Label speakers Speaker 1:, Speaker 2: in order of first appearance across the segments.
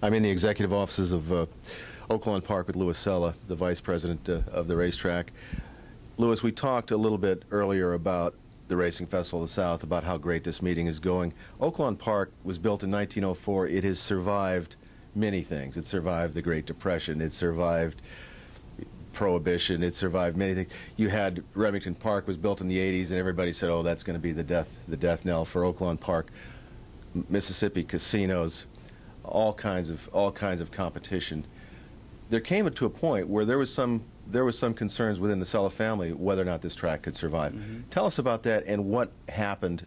Speaker 1: I'm in the executive offices of Oaklawn Park with Louis Cella, the vice president of the racetrack. Louis, we talked a little bit earlier about the Racing Festival of the South, about how great this meeting is going. Oaklawn Park was built in 1904. It has survived many things. It survived the Great Depression. It survived Prohibition. It survived many things. You had Remington Park was built in the 80s, and everybody said, "Oh, that's going to be the death knell for Oaklawn Park." Mississippi casinos, all kinds of competition. There came to a point where there was some concerns within the Cella family whether or not this track could survive. Tell us about that and what happened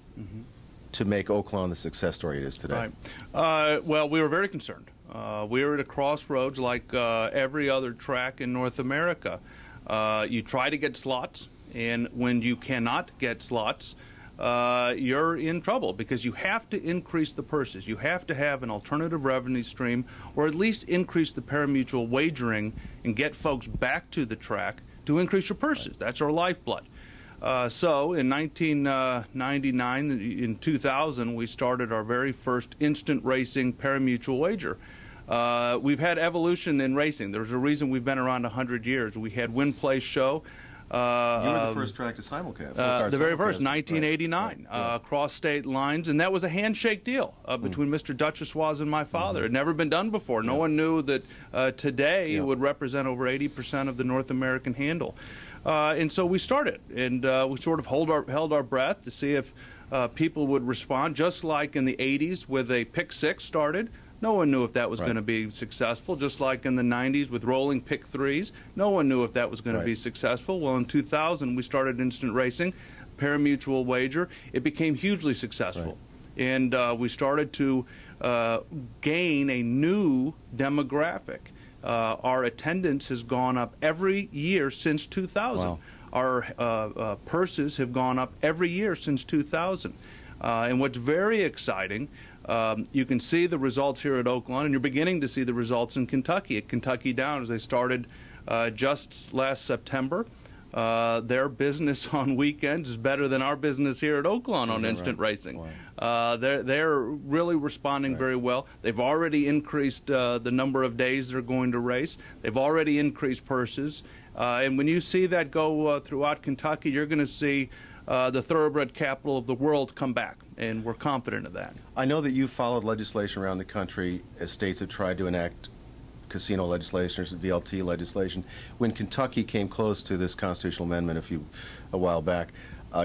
Speaker 1: to make Oaklawn the success story it is today.
Speaker 2: Right. Well, we were very concerned. We were at a crossroads like every other track in North America. You try to get slots, and when you cannot get slots, you're in trouble because you have to increase the purses. You have to have an alternative revenue stream, or at least increase the pari-mutuel wagering and get folks back to the track to increase your purses. Right. That's our lifeblood. So in 1999, in 2000, we started our very first instant racing pari-mutuel wager. We've had evolution in racing. There's a reason we've been around 100 years. We had Win Play Show.
Speaker 1: You were the first track to simulcast.
Speaker 2: The very first, 1989,
Speaker 1: right.
Speaker 2: across state lines, and that was a handshake deal between Mr. Duchossois and my father. It had never been done before. No one knew that today it would represent over 80% of the North American handle. And so we started, and we sort of held our breath to see if people would respond, just like in the 80s with a pick six started. No one knew if that was going to be successful, just like in the 90s with rolling pick threes. No one knew if that was going to be successful. Well, in 2000, we started instant racing, pari-mutuel wager. It became hugely successful. And we started to gain a new demographic. Our attendance has gone up every year since 2000.
Speaker 1: Wow.
Speaker 2: Our purses have gone up every year since 2000. And what's very exciting, you can see the results here at Oaklawn, and you're beginning to see the results in Kentucky. At Kentucky Downs, they started just last September. Their business on weekends is better than our business here at Oaklawn on instant racing. Wow. They're really responding very well. They've already increased the number of days they're going to race. They've already increased purses. And when you see that go throughout Kentucky, you're going to see the thoroughbred capital of the world come back, and we're confident of that.
Speaker 1: I know that you've followed legislation around the country as states have tried to enact casino legislation or VLT legislation. When Kentucky came close to this constitutional amendment a while back,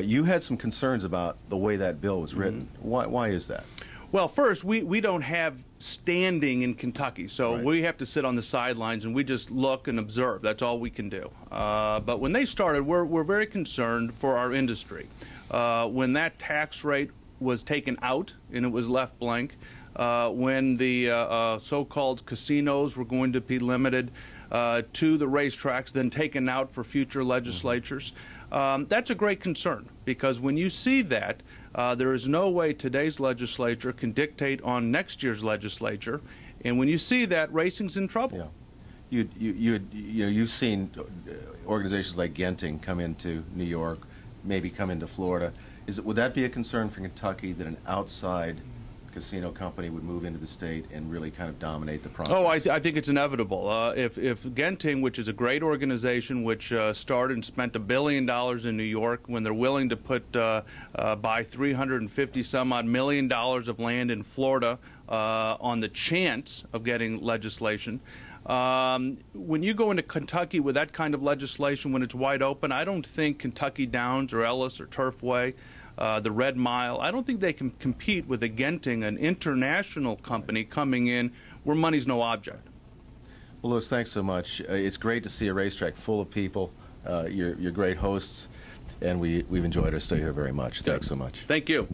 Speaker 1: you had some concerns about the way that bill was written. Why is that?
Speaker 2: Well, first, we don't have standing in Kentucky, so we have to sit on the sidelines and we just look and observe. That's all we can do. But when they started, we're very concerned for our industry. When that tax rate was taken out and it was left blank, when the so-called casinos were going to be limited to the racetracks, then taken out for future legislatures, that's a great concern, because when you see that, there is no way today's legislature can dictate on next year's legislature, and when you see that, racing's in trouble.
Speaker 1: Yeah. You've seen organizations like Genting come into New York, maybe come into Florida. Would that be a concern for Kentucky, that an outside casino company would move into the state and really kind of dominate the process?
Speaker 2: Oh, I think it's inevitable. If Genting, which is a great organization, which started and spent $1 billion in New York, when they're willing to buy $350-some-odd million of land in Florida on the chance of getting legislation, when you go into Kentucky with that kind of legislation, when it's wide open, I don't think Kentucky Downs or Ellis or Turfway, the Red Mile, I don't think they can compete with a Genting, an international company coming in where money's no object.
Speaker 1: Well, Louis, thanks so much. It's great to see a racetrack full of people. You're great hosts, and we've enjoyed our stay here very much. Thanks so much.
Speaker 2: Thank you.